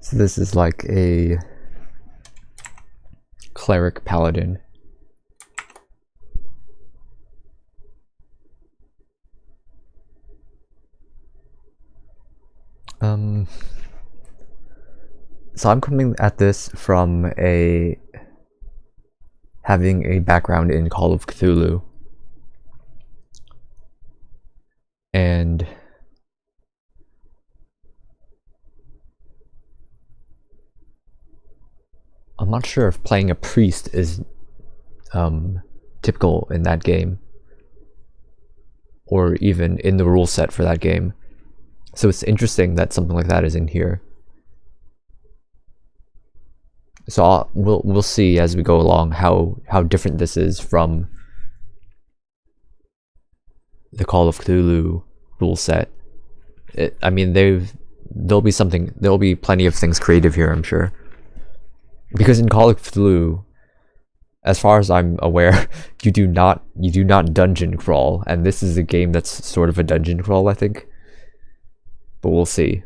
So this is like a cleric paladin. So I'm coming at this from having a background in Call of Cthulhu. And I'm not sure if playing a priest is typical in that game, or even in the rule set for that game. So it's interesting that something like that is in here. So we'll see as we go along how different this is from the Call of Cthulhu rule set. I mean, there'll be plenty of things creative here, I'm sure. Because in Call of Cthulhu, as far as I'm aware, you do not dungeon crawl, and this is a game that's sort of a dungeon crawl, I think. But we'll see.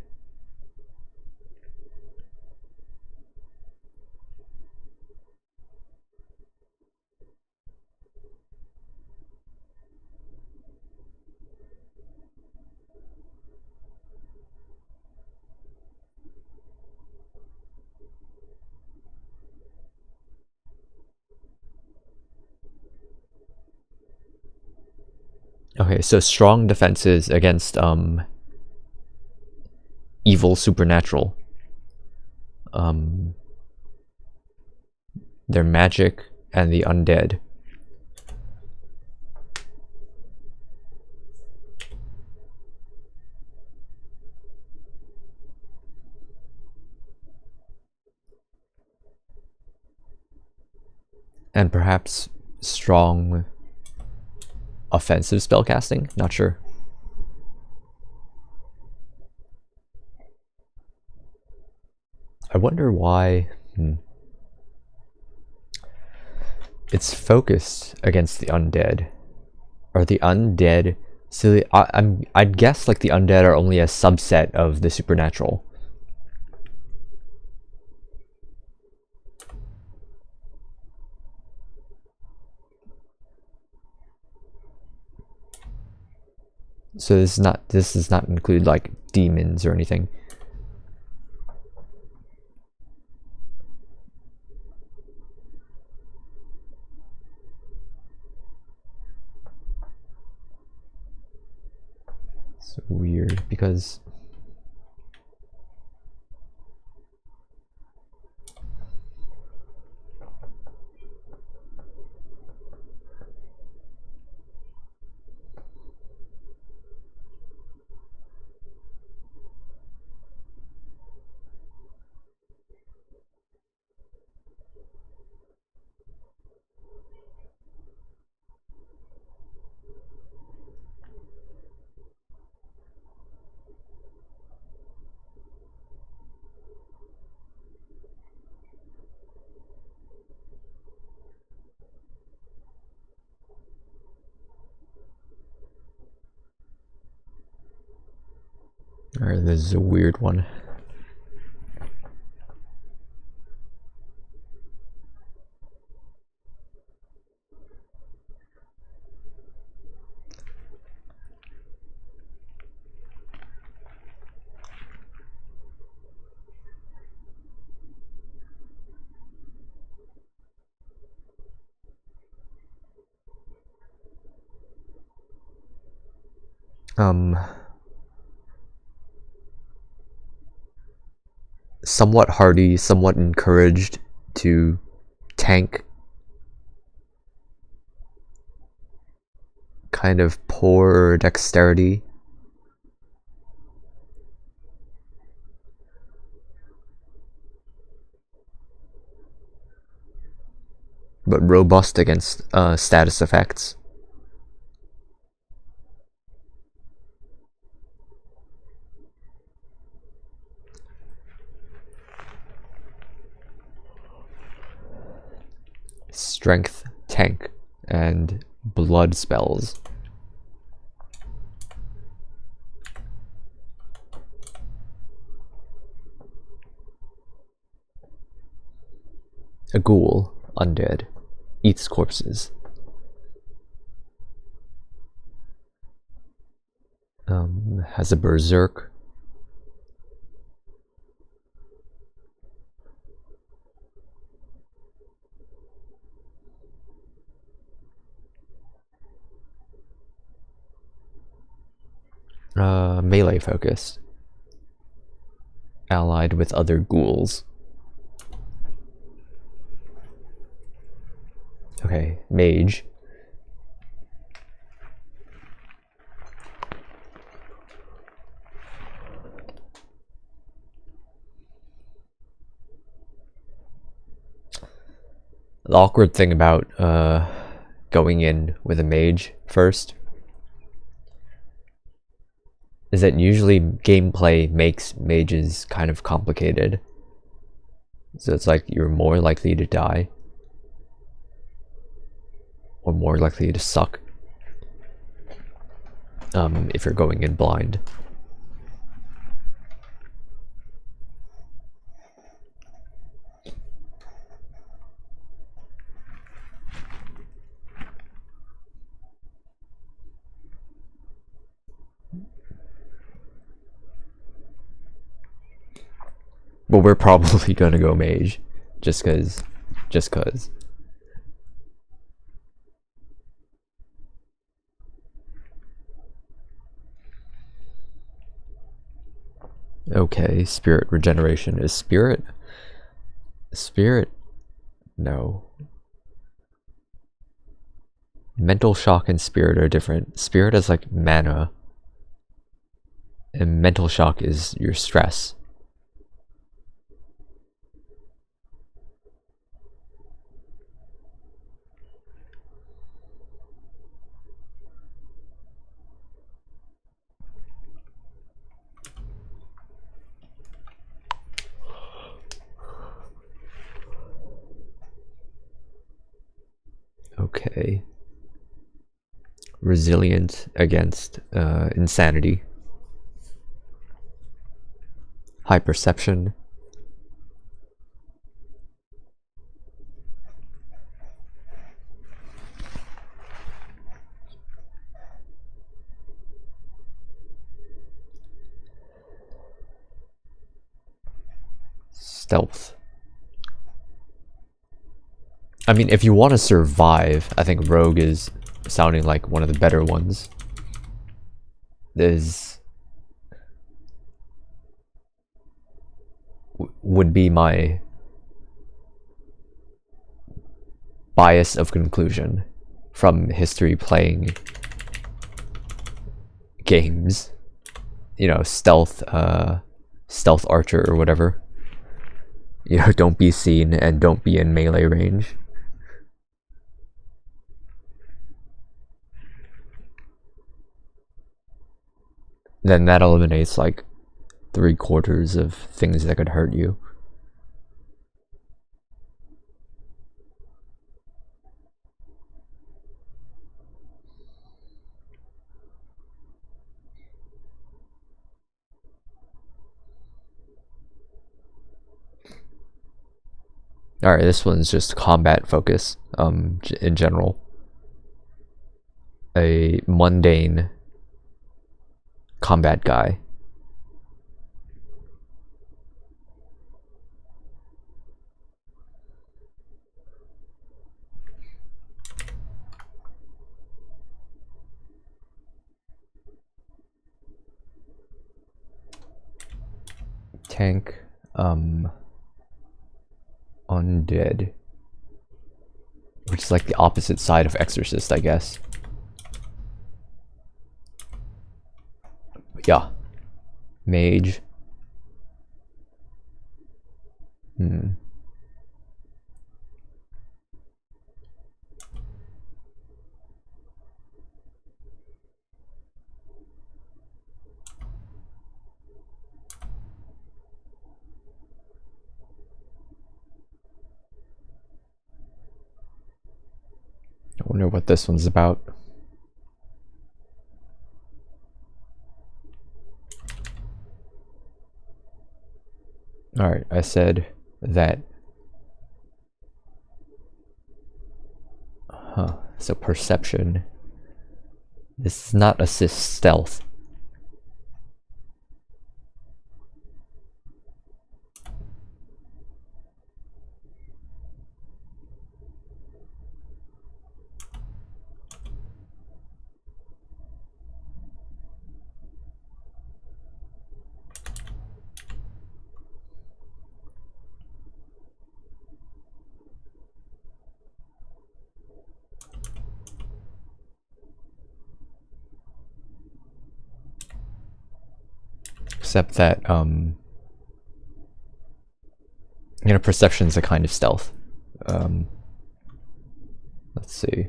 Okay, so strong defenses against evil supernatural. They're magic and the undead. And perhaps strong offensive spellcasting? Not sure. I wonder why it's focused against the undead. Are the undead... So I'd guess like the undead are only a subset of the supernatural. So this does not include like demons or anything. It's weird because alright, this is a weird one. Somewhat hardy, somewhat encouraged to tank kind of poor dexterity. But robust against status effects. Strength, tank, and blood spells. A ghoul, undead, eats corpses. Has a berserk. Melee focused. Allied with other ghouls. Okay, mage. The awkward thing about going in with a mage first is that usually gameplay makes mages kind of complicated. So it's like you're more likely to die. Or more likely to suck. If you're going in blind. But we're probably gonna go mage, just cause. Okay, spirit regeneration. Is spirit? Spirit? No. Mental shock and spirit are different. Spirit is like mana. And mental shock is your stress. Okay. Resilient against insanity. High perception. Stealth. I mean, if you want to survive, I think rogue is sounding like one of the better ones. Would be my bias of conclusion from history playing games. You know, stealth archer or whatever. You know, don't be seen and don't be in melee range. Then that eliminates like 3/4 of things that could hurt you. Alright, this one's just combat focus, in general. A mundane combat guy. Tank, undead, which is like the opposite side of exorcist, I guess. Yeah. Mage. I wonder what this one's about. Alright, I said that. Huh, so perception. This does not assist stealth. Except that, you know, perception's a kind of stealth. Let's see.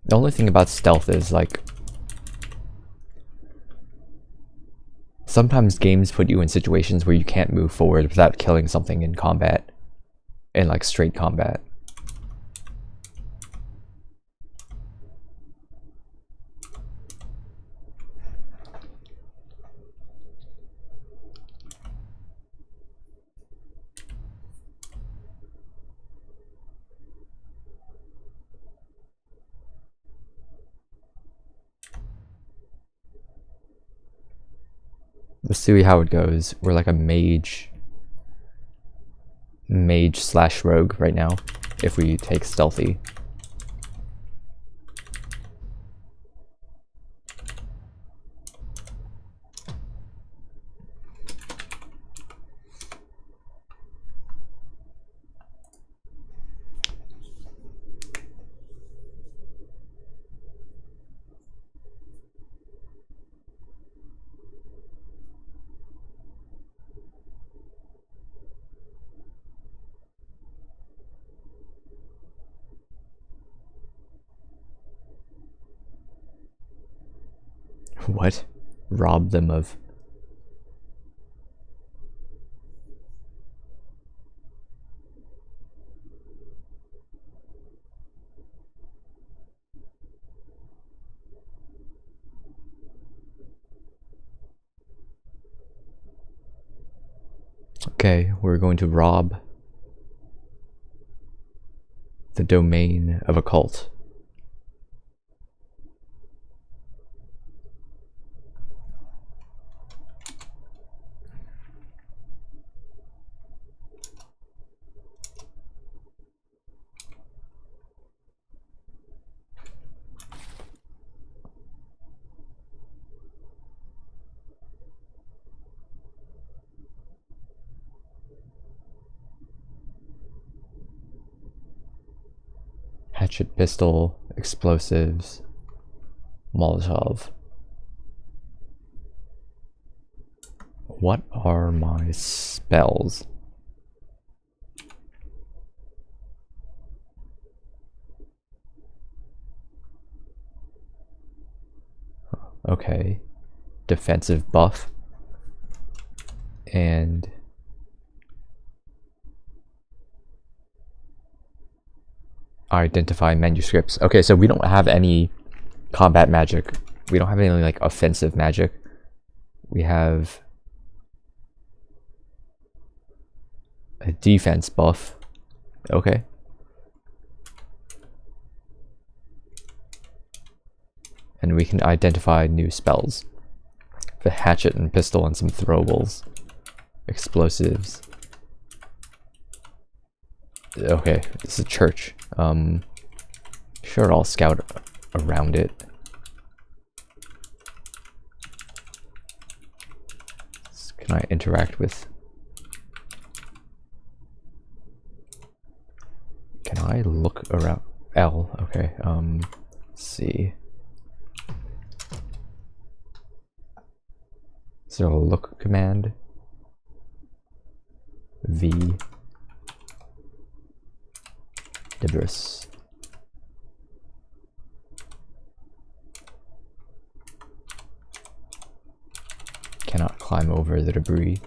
The only thing about stealth is, like, sometimes games put you in situations where you can't move forward without killing something in combat. In, like, straight combat. Let's see how it goes. We're like a mage slash rogue right now, if we take stealthy. What? Rob them of... Okay, we're going to rob the domain of a cult. Hatchet, pistol, explosives, Molotov. What are my spells? Okay. Defensive buff. And identify manuscripts. Okay, so we don't have any combat magic. We don't have any like offensive magic. We have a defense buff. Okay. And we can identify new spells. The hatchet and pistol and some throwables. Explosives. Okay, this is a church. Sure, I'll scout around it. Can I interact with? Can I look around? L, okay, let's see. Is there a look command? V. Debris. Cannot climb over the debris.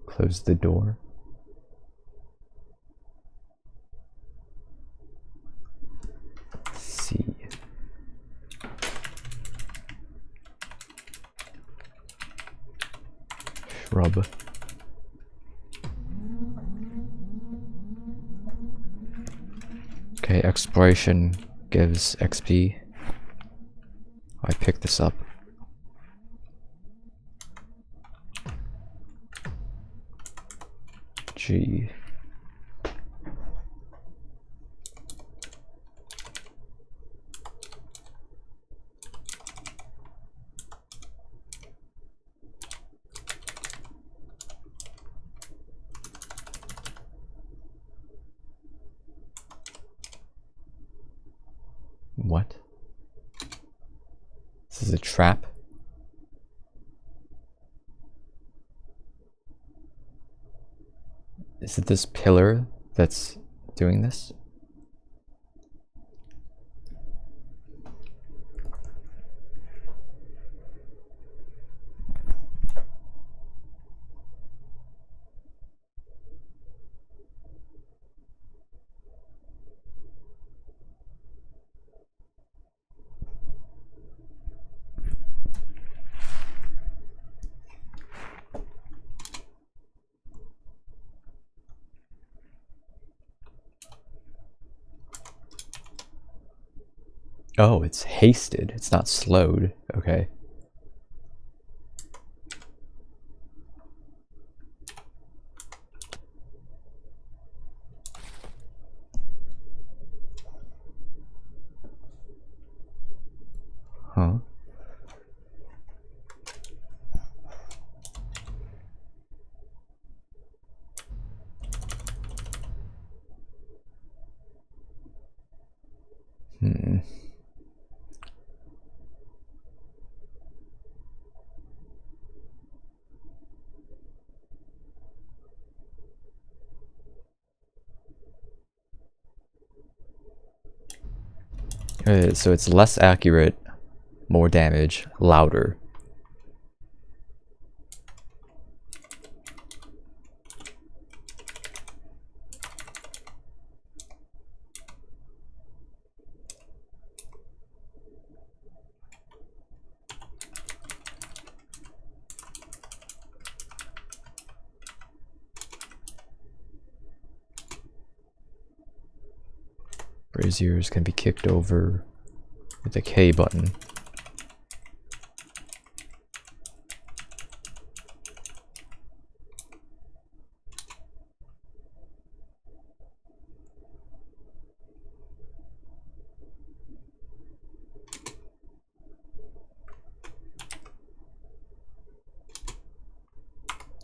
Close the door. C. Shrub. Okay, exploration gives XP. I pick this up. G. What? This is a trap? Is it this pillar that's doing this? Oh, it's hasted. It's not slowed. Okay. Huh? Hmm. So it's less accurate, more damage, louder. Braziers can be kicked over with the K button.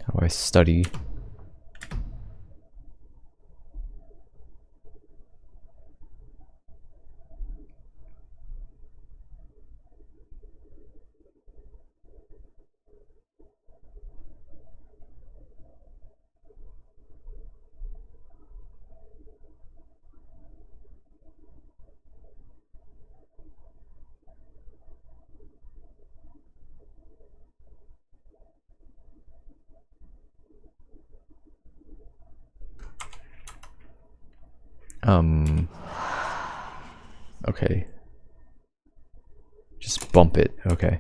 How I study. Okay. Just bump it. Okay.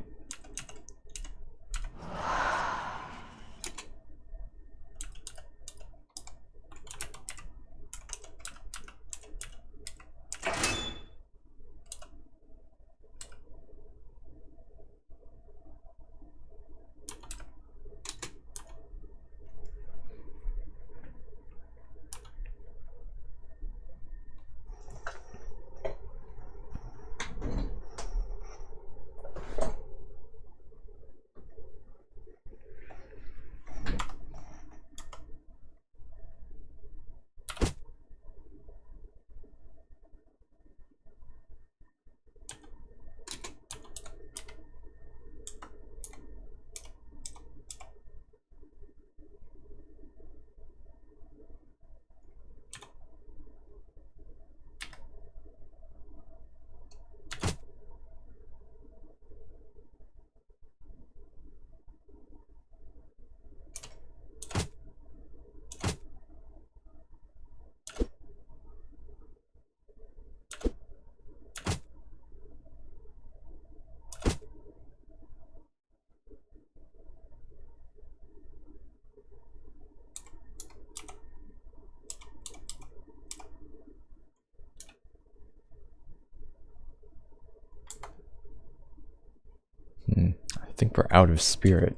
I think we're out of spirit.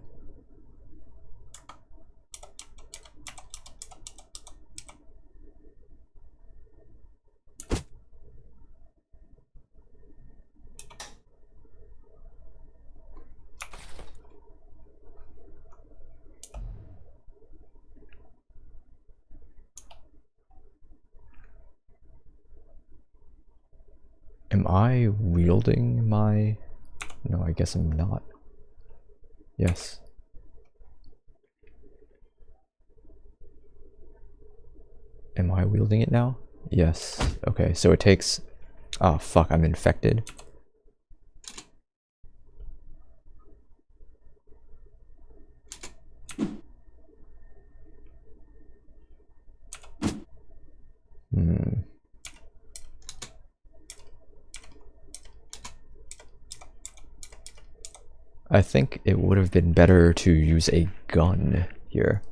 Am I wielding my... No, I guess I'm not. Yes. Am I wielding it now? Yes. Okay, so it takes... Oh, fuck, I'm infected. I think it would have been better to use a gun here.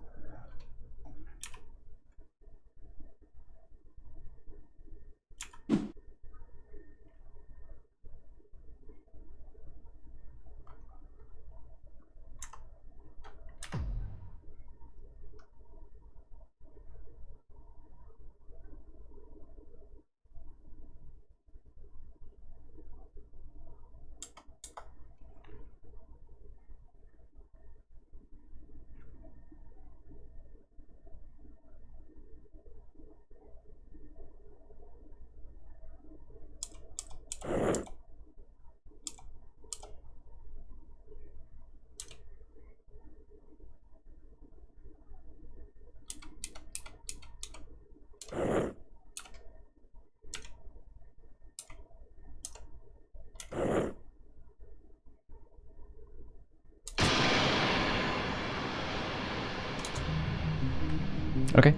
Okay.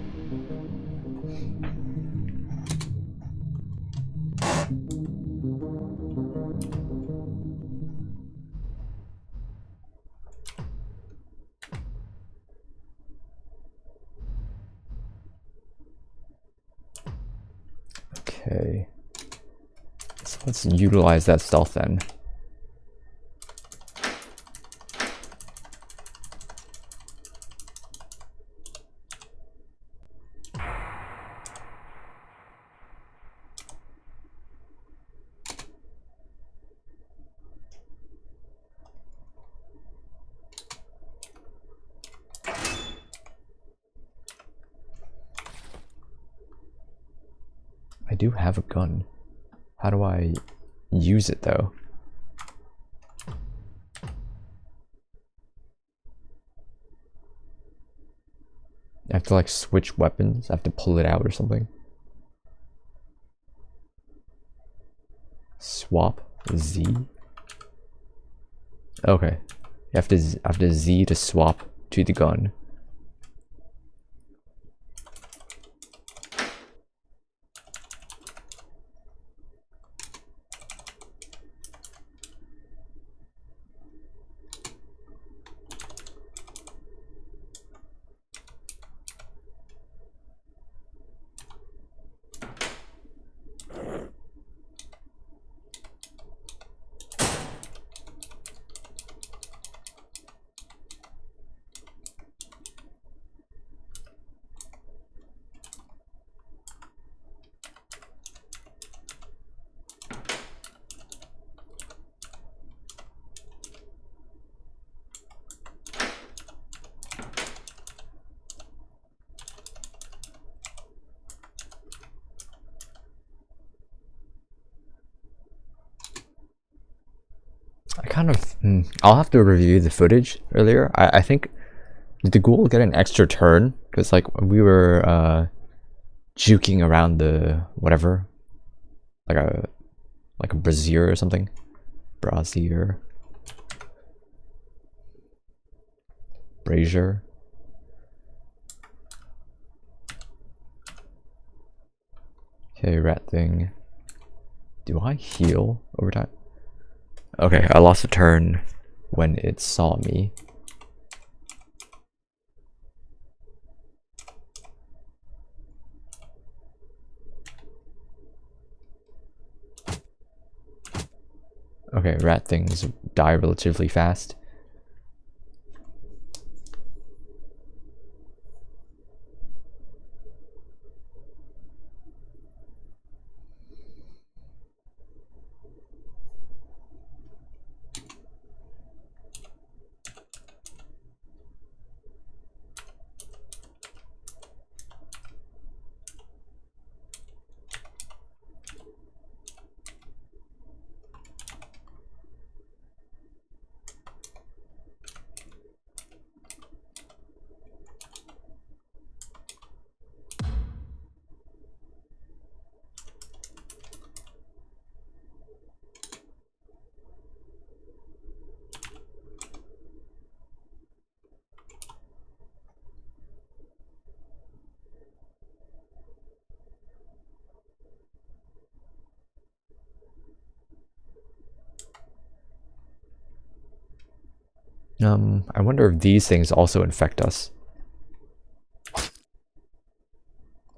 Okay. So let's utilize that stealth then. I do have a gun. How do I use it though? I have to like switch weapons. I have to pull it out or something. Swap Z. Okay. You have to Z to swap to the gun. kind of... I'll have to review the footage earlier. I think... Did the ghoul get an extra turn? Because, like, we were juking around the... whatever. Like a brazier or something. Brazier. Brazier. Okay, rat thing. Do I heal over time? Okay, I lost a turn when it saw me. Okay, rat things die relatively fast. I wonder if these things also infect us.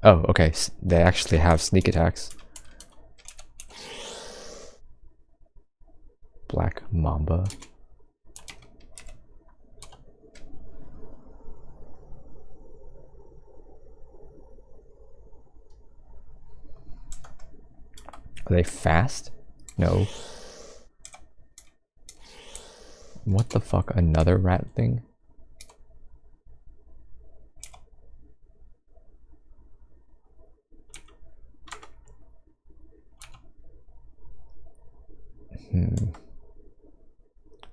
Oh, okay. They actually have sneak attacks. Black Mamba. Are they fast? No. What the fuck? Another rat thing?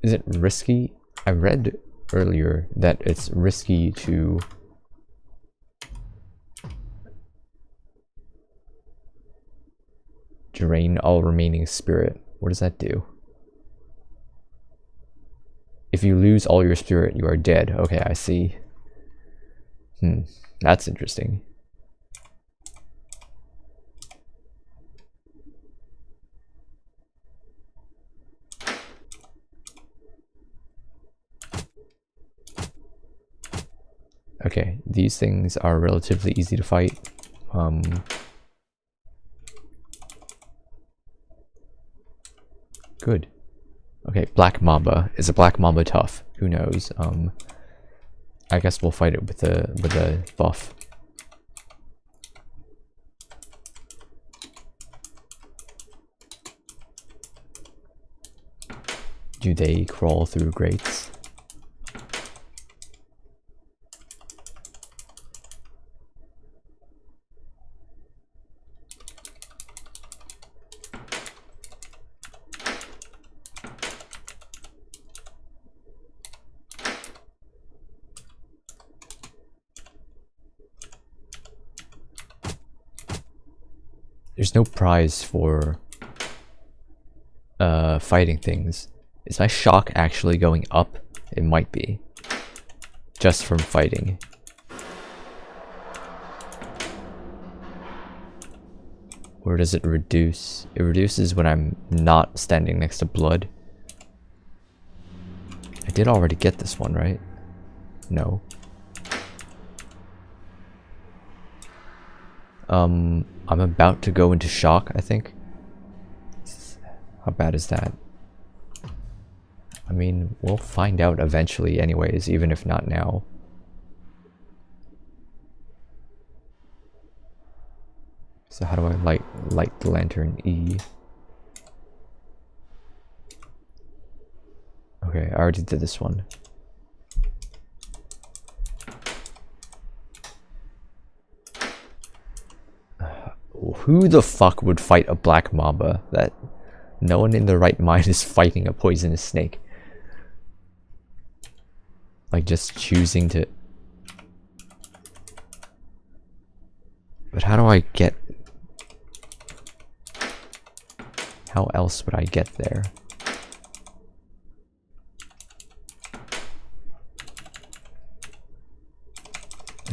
Is it risky? I read earlier that it's risky to drain all remaining spirit. What does that do? If you lose all your spirit, you are dead. Okay, I see. That's interesting. Okay, these things are relatively easy to fight. Good. Okay, Black Mamba. Is a Black Mamba tough? Who knows? I guess we'll fight it with the buff. Do they crawl through grates? There's no prize for fighting things. Is my shock actually going up? It might be. Just from fighting. Or does it reduce? It reduces when I'm not standing next to blood. I did already get this one, right? No. I'm about to go into shock, I think. How bad is that? I mean, we'll find out eventually anyways, even if not now. So how do I light the lantern? E. Okay, I already did this one. Who the fuck would fight a Black Mamba? That no one in their right mind is fighting a poisonous snake. Like just choosing to... But how do I get... How else would I get there?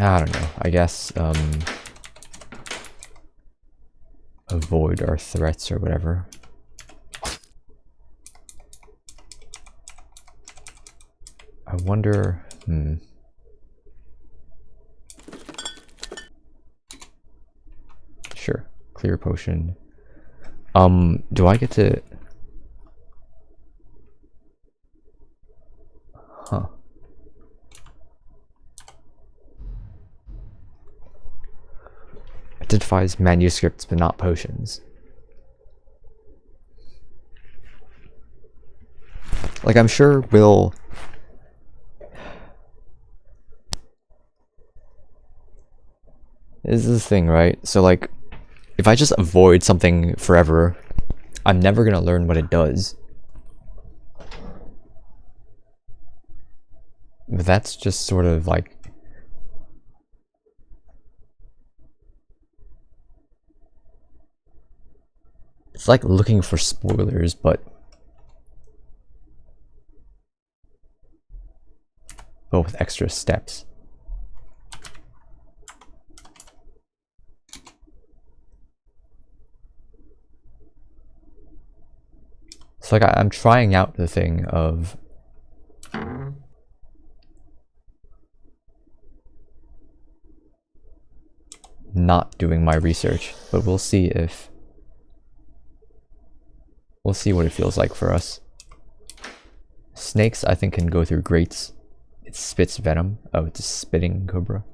I don't know. I guess, avoid our threats or whatever. I wonder... Sure. Clear potion. Do I get to... Huh. Identifies manuscripts but not potions. Like, I'm sure we'll... This is the thing, right? So, like, if I just avoid something forever, I'm never gonna learn what it does. But that's just sort of like... It's like looking for spoilers, but with extra steps. So like I'm trying out the thing of not doing my research, but we'll see if... We'll see what it feels like for us. Snakes, I think, can go through grates. It spits venom. Oh, it's a spitting cobra.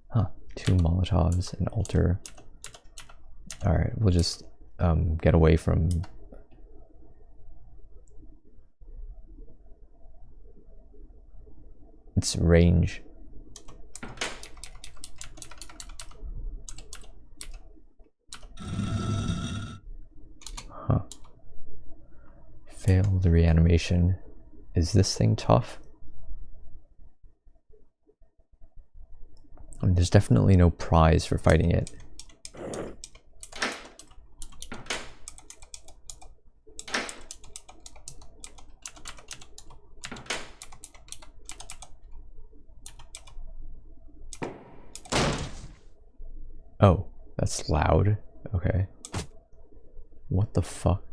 Huh. 2 Molotovs, an altar. Alright, we'll just get away from... its range. Huh. Fail the reanimation. Is this thing tough? I mean, there's definitely no prize for fighting it. Oh, that's loud. Okay. What the fuck?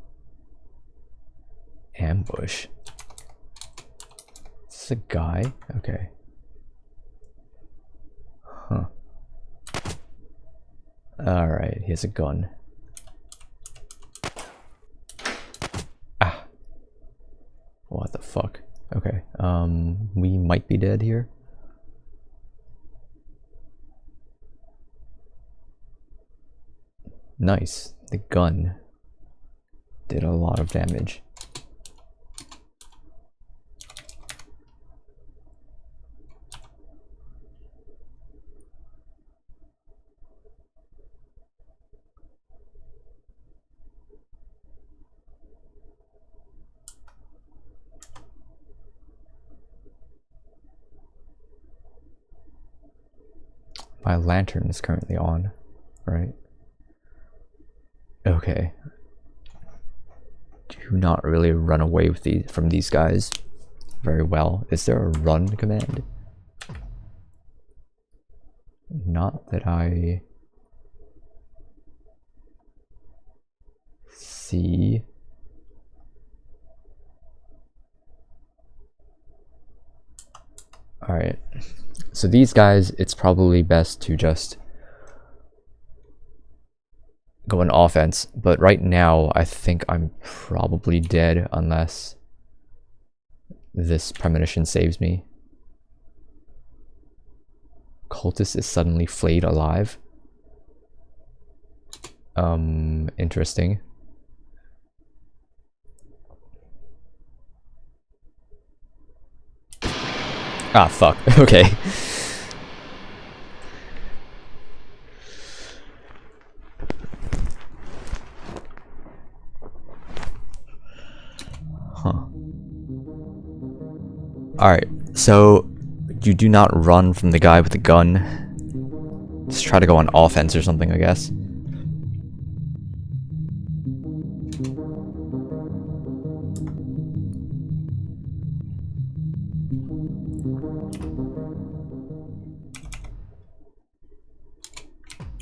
Ambush. Is this a guy? Okay. Huh. Alright, he has a gun. Ah. What the fuck? Okay, we might be dead here. Nice. The gun did a lot of damage. My lantern is currently on, right? Okay. Do not really run away with from these guys very well. Is there a run command? Not that I see. Alright. So these guys, it's probably best to just go on offense, but right now I think I'm probably dead unless this premonition saves me. Cultist is suddenly flayed alive. Interesting. Ah, fuck. Okay. Huh. Alright, so you do not run from the guy with the gun. Just try to go on offense or something, I guess.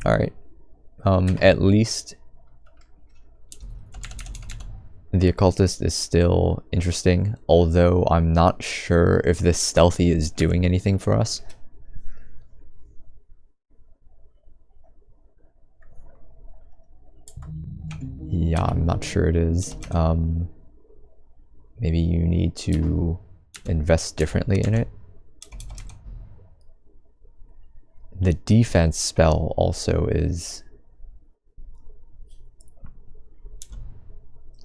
Alright. At least the occultist is still interesting, although I'm not sure if this stealthy is doing anything for us. Yeah, I'm not sure it is. Maybe you need to invest differently in it. The defense spell also is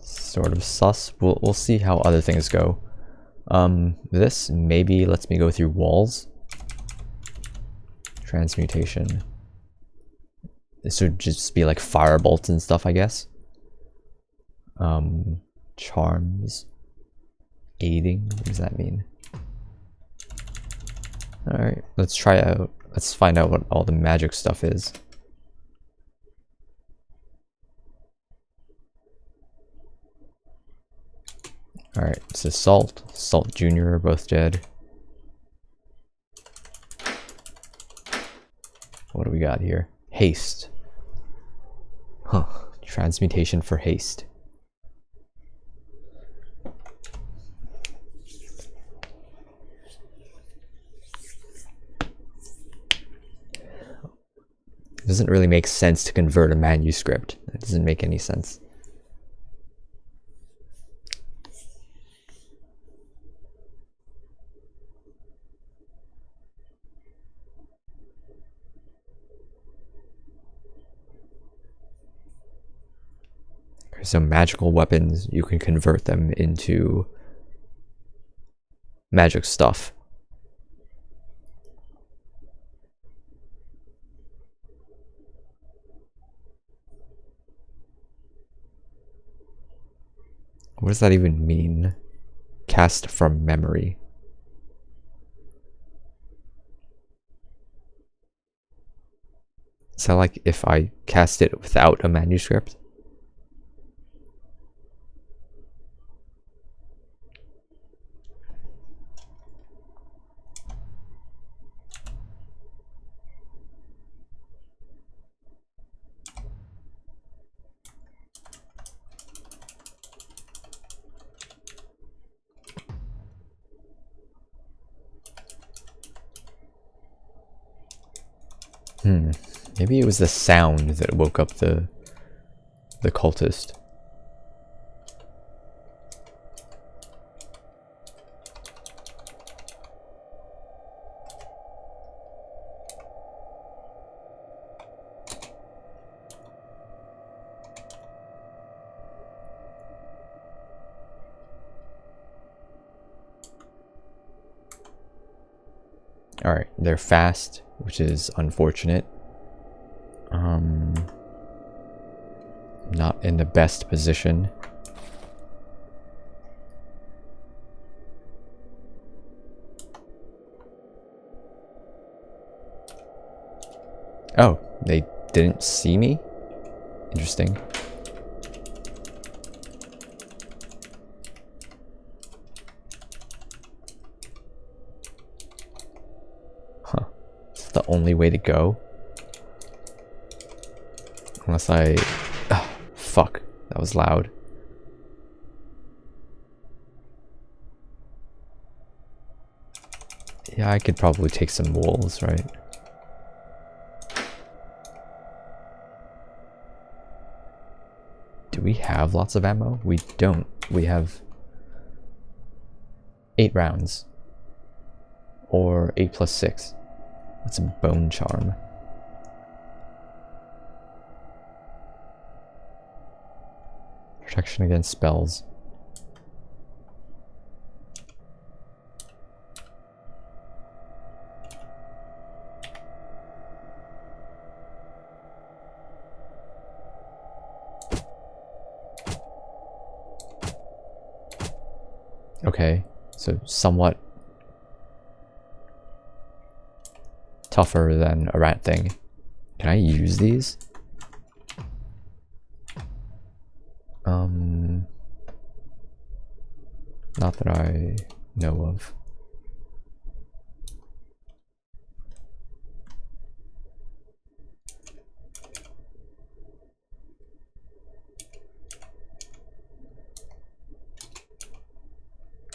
sort of sus. We'll see how other things go. This maybe lets me go through walls. Transmutation. This would just be like firebolts and stuff, I guess. Charms. Aiding. What does that mean? Alright, let's try out. Let's find out what all the magic stuff is. Alright, so Salt Jr. are both dead. What do we got here? Haste. Huh. Transmutation for haste. It doesn't really make sense to convert a manuscript. That doesn't make any sense. So magical weapons, you can convert them into magic stuff. What does that even mean? Cast from memory. Is that like if I cast it without a manuscript? Maybe it was the sound that woke up the cultist. Alright, they're fast, which is unfortunate. Not in the best position. Oh, they didn't see me? Interesting. Huh. Is that the only way to go? Unless I... Oh, fuck. That was loud. Yeah, I could probably take some wolves, right? Do we have lots of ammo? We don't. We have 8 rounds. Or 8 plus 6. That's a bone charm. Protection against spells. Okay, so somewhat tougher than a rat thing. Can I use these? Not that I know of.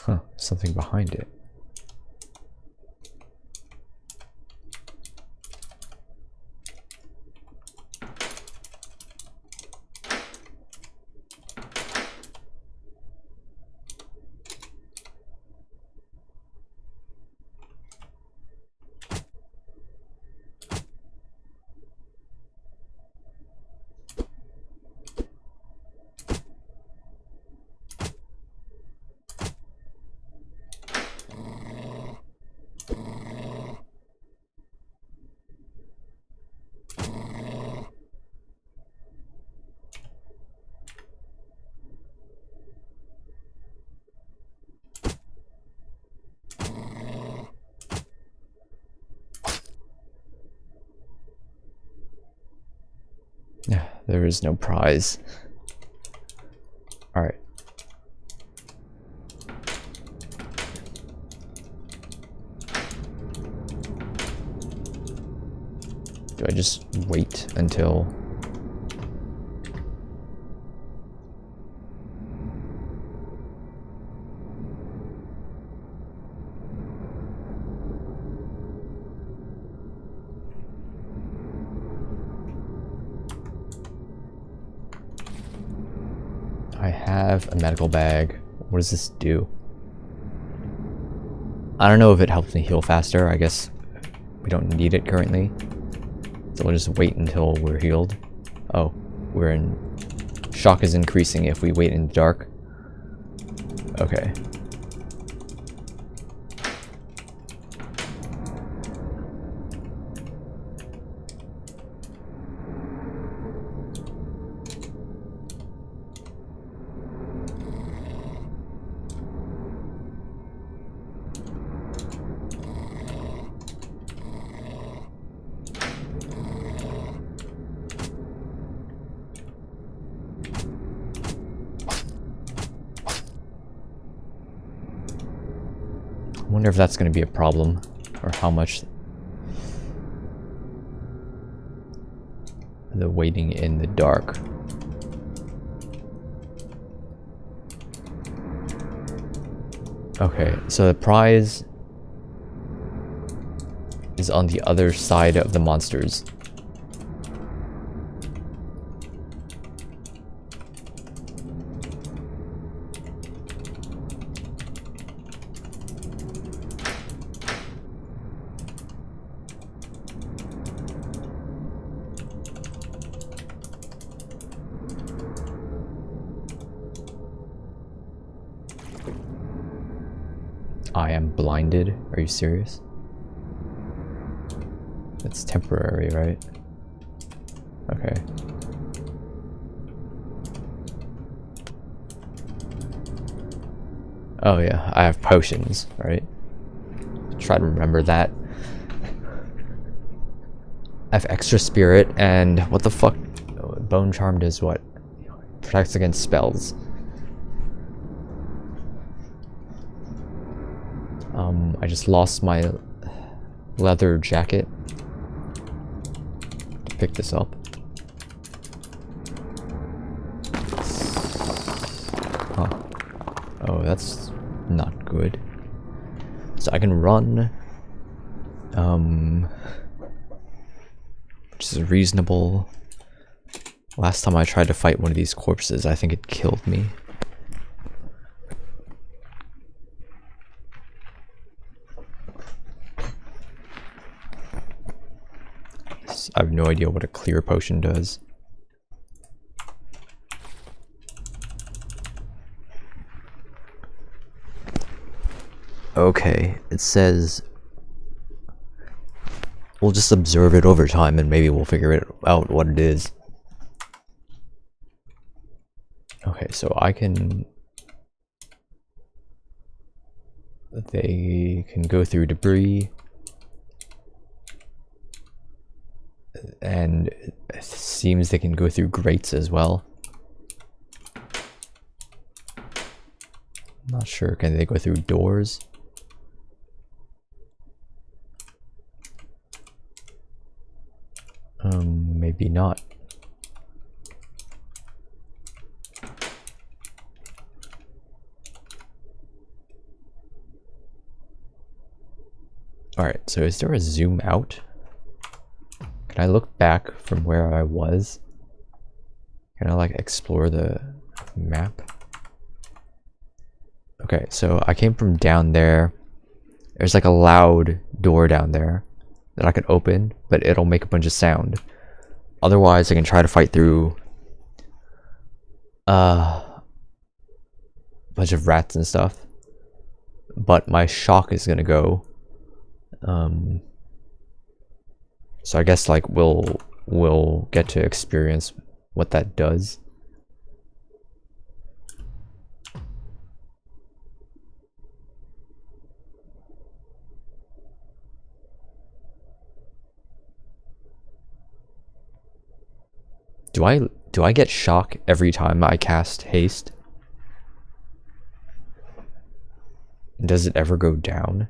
Huh, something behind it. Yeah, there is no prize. Alright. Do I just wait until... I have a medical bag. What does this do? I don't know if it helps me heal faster. I guess we don't need it currently. So we'll just wait until we're healed. Oh, we're in... Shock is increasing if we wait in the dark. Okay. I wonder if that's going to be a problem, or how much the waiting in the dark. Okay, so the prize is on the other side of the monsters. I am blinded. Are you serious? It's temporary, right? Okay. Oh yeah, I have potions, right? Try to remember that. I have extra spirit, and what the fuck? Bone Charm does what? Protects against spells. I just lost my leather jacket to pick this up. Huh. Oh, that's not good. So I can run. Which is reasonable. Last time I tried to fight one of these corpses, I think it killed me. I have no idea what a clear potion does. Okay, it says we'll just observe it over time and maybe we'll figure it out what it is. Okay, so I can... They can go through debris. and it seems they can go through grates as well. Not sure, can they go through doors? Maybe not. Alright, so is there a zoom out? Can I look back from where I was? Can I like explore the map? Okay, so I came from down there. There's like a loud door down there that I can open, but it'll make a bunch of sound. Otherwise, I can try to fight through a bunch of rats and stuff. But my shock is gonna go. So I guess like we'll get to experience what that does. Do I get shock every time I cast haste? Does it ever go down?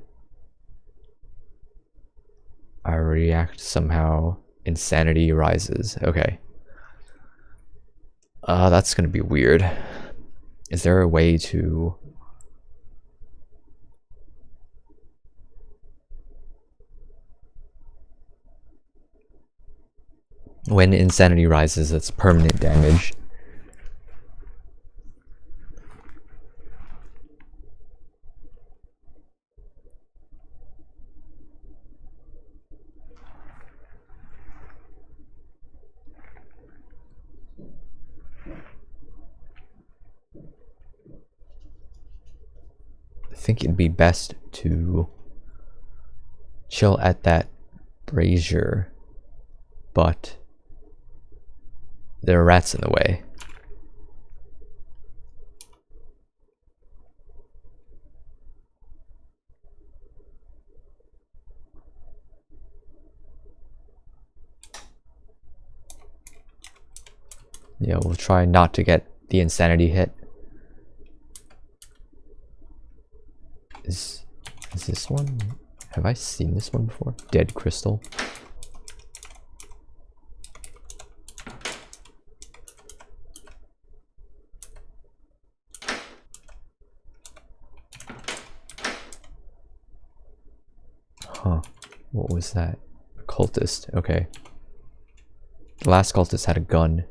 I react somehow. Insanity rises. Okay. That's gonna be weird. Is there a way to... When insanity rises, it's permanent damage. I think it'd be best to chill at that brazier, but there are rats in the way. Yeah, we'll try not to get the insanity hit. Is this one? Have I seen this one before? Dead crystal. Huh. What was that? A cultist. Okay. The last cultist had a gun.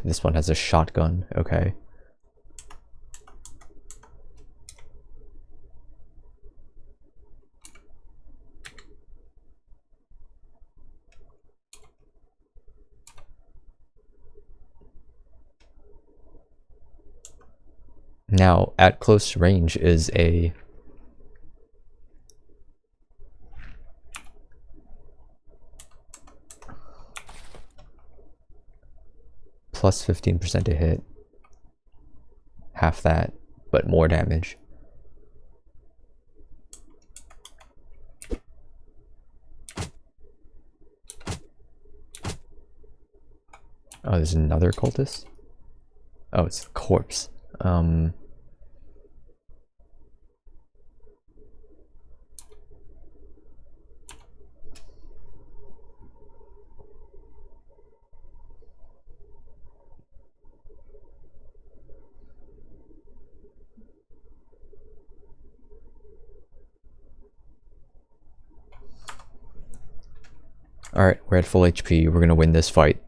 This one has a shotgun. Okay. Now, at close range is a plus 15% to hit. Half that, but more damage. Oh, there's another cultist? Oh, it's a corpse. Alright, we're at full HP. We're gonna win this fight.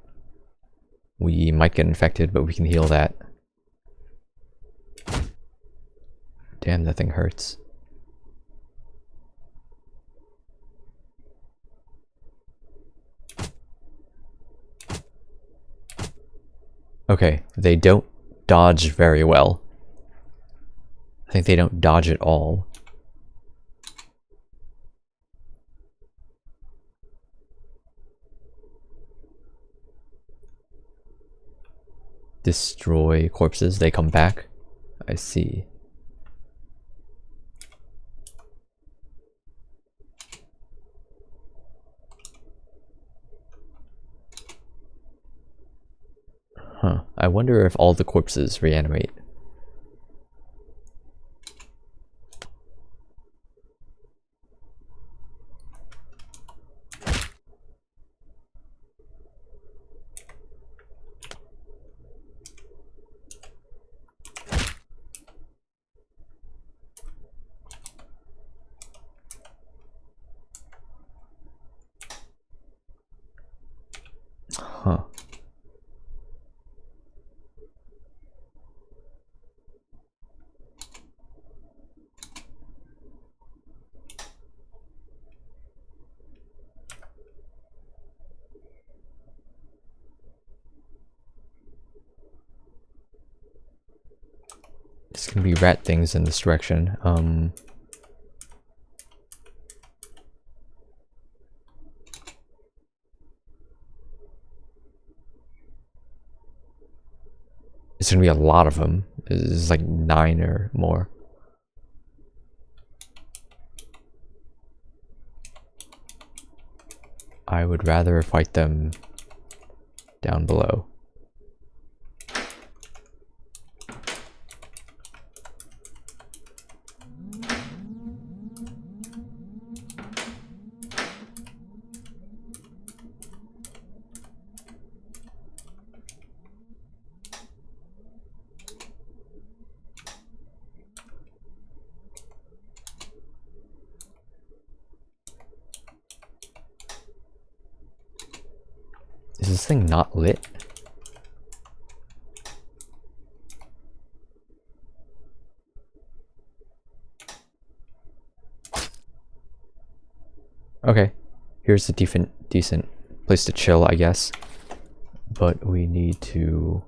We might get infected, but we can heal that. Damn, that thing hurts. Okay, they don't dodge very well. I think they don't dodge at all. Destroy corpses, they come back. I see. I wonder if all the corpses reanimate. Huh. There's gonna be rat things in this direction. It's gonna be a lot of them. It's like 9 or more. I would rather fight them down below. Is this thing not lit? Okay, here's a decent place to chill, I guess. But we need to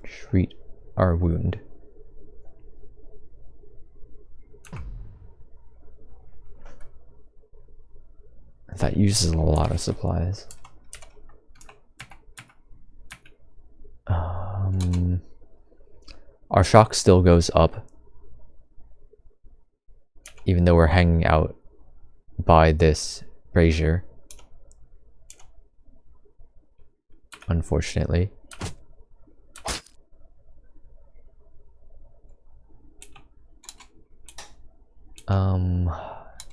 treat our wound. That uses a lot of supplies. Our shock still goes up, even though we're hanging out by this brazier. Unfortunately.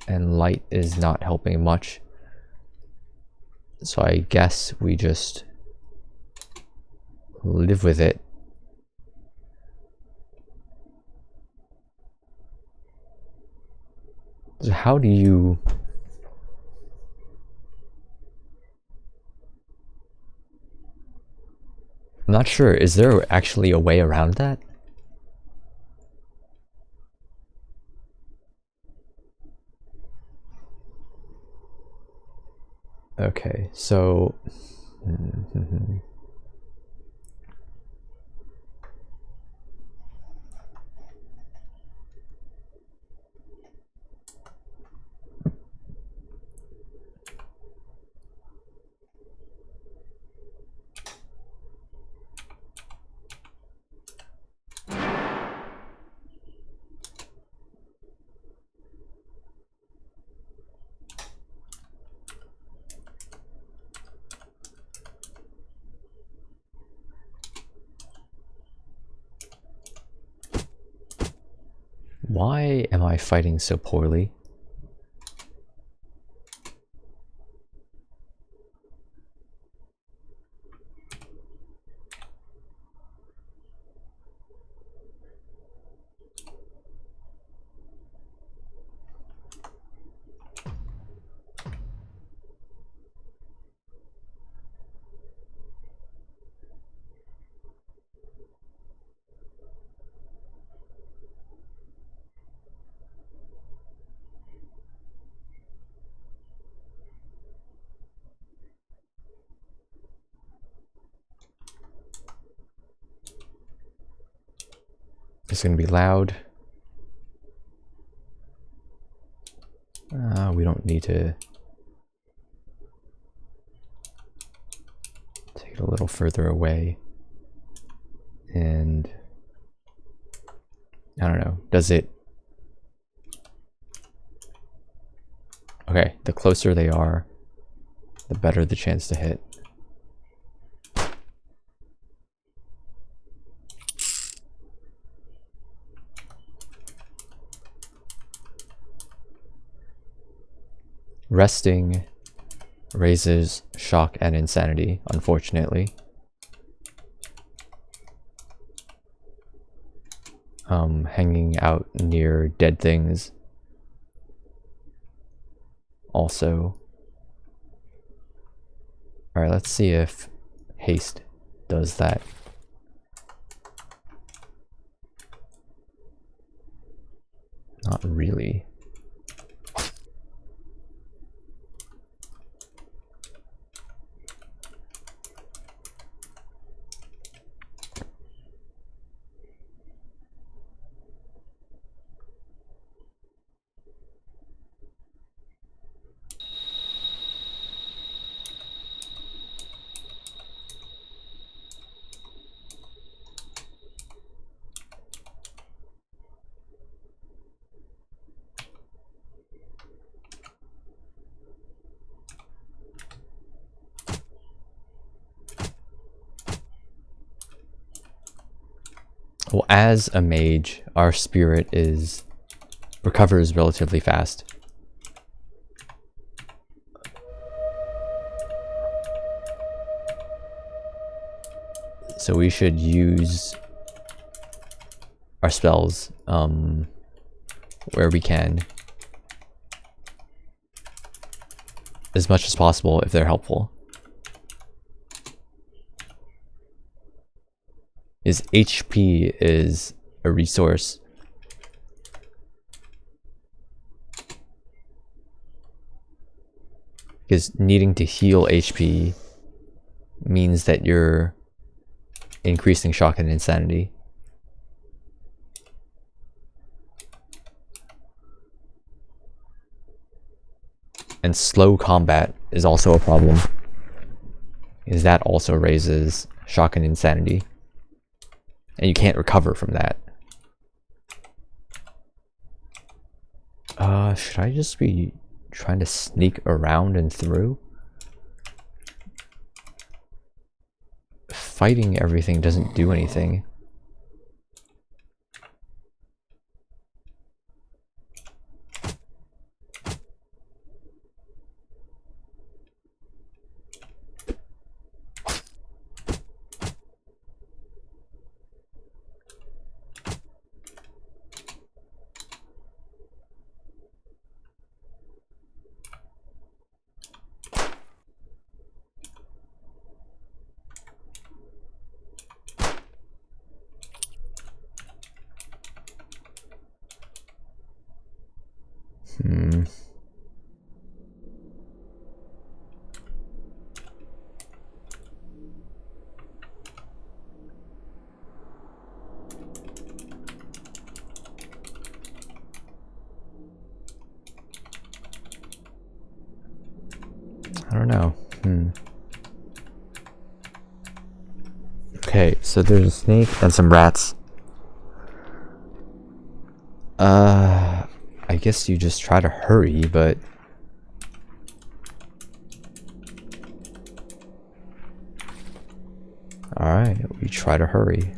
And light is not helping much. So I guess we just live with it. So how do you... I'm not sure. Is there actually a way around that? Okay, so... Why am I fighting so poorly? It's gonna be loud. We don't need to take it a little further away. And I don't know, does it... Okay, the closer they are, the better the chance to hit. Resting raises shock and insanity, unfortunately. Hanging out near dead things also. Alright, let's see if haste does that. Not really. Well, as a mage, our spirit recovers relatively fast. So we should use our spells where we can as much as possible if they're helpful. Is HP is a resource. Because needing to heal HP means that you're increasing shock and insanity. And slow combat is also a problem, because that also raises shock and insanity. And you can't recover from that. Should I just be trying to sneak around and through? Fighting everything doesn't do anything. I don't know. Okay, so there's a snake and some rats. I guess you just try to hurry, but alright, we try to hurry.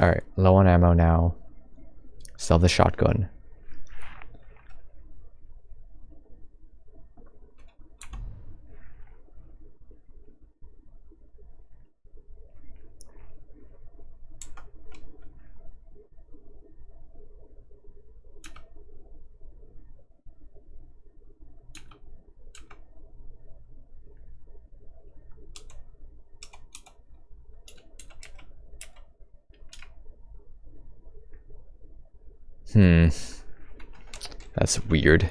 Alright, low on ammo now. Still have the shotgun. That's weird.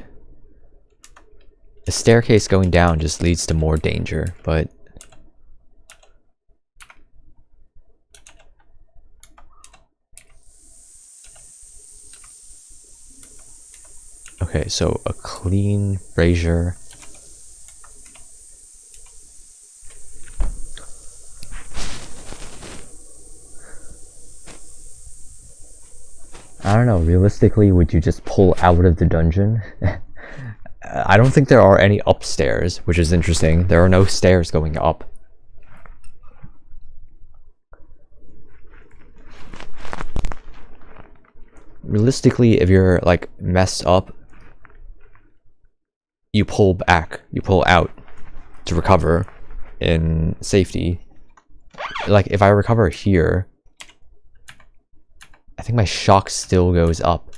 The staircase going down just leads to more danger, but... Okay, so a clean brazier. I don't know, realistically, would you just pull out of the dungeon? I don't think there are any upstairs, which is interesting. There are no stairs going up. Realistically, if you're like messed up, you pull back, you pull out to recover in safety. Like if I recover here, I think my shock still goes up.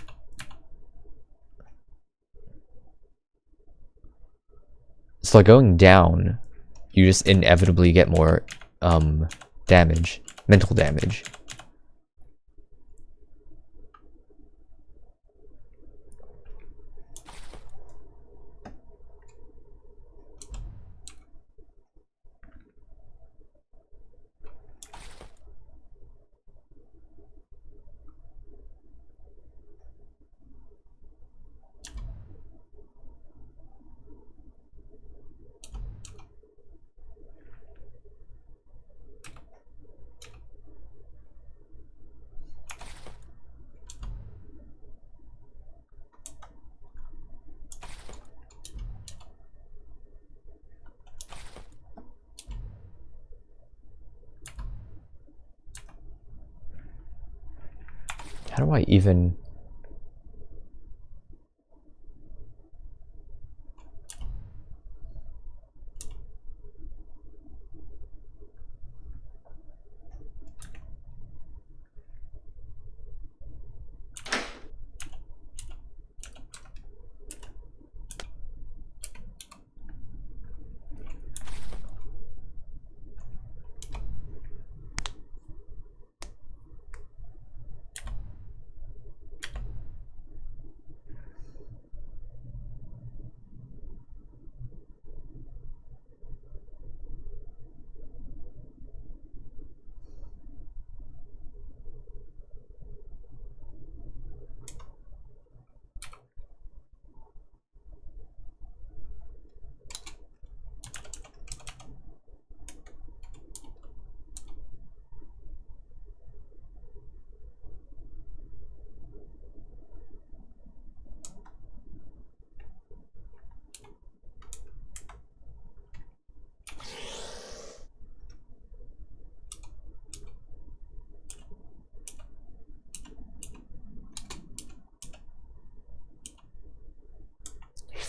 So like going down, you just inevitably get more damage, mental damage. How do I even...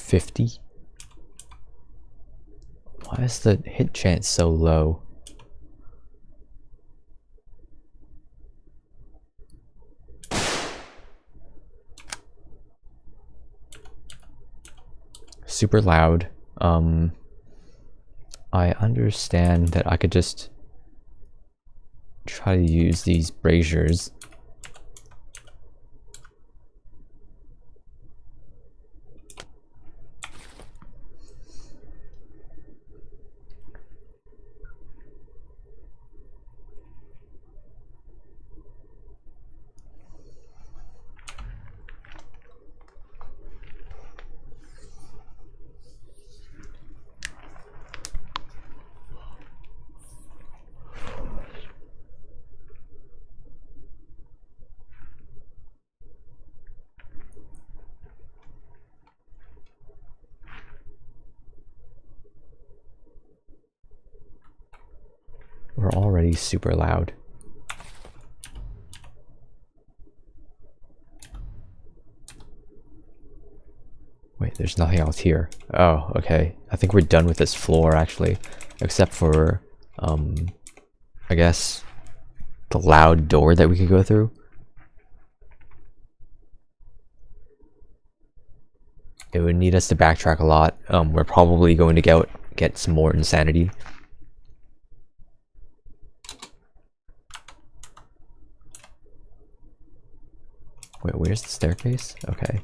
$50? Why is the hit chance so low? Super loud. I understand that I could just try to use these braziers. We're already super loud. Wait, there's nothing else here. Oh, okay. I think we're done with this floor, actually. Except for, I guess, the loud door that we could go through. It would need us to backtrack a lot. We're probably going to get some more insanity. Wait, where's the staircase? Okay.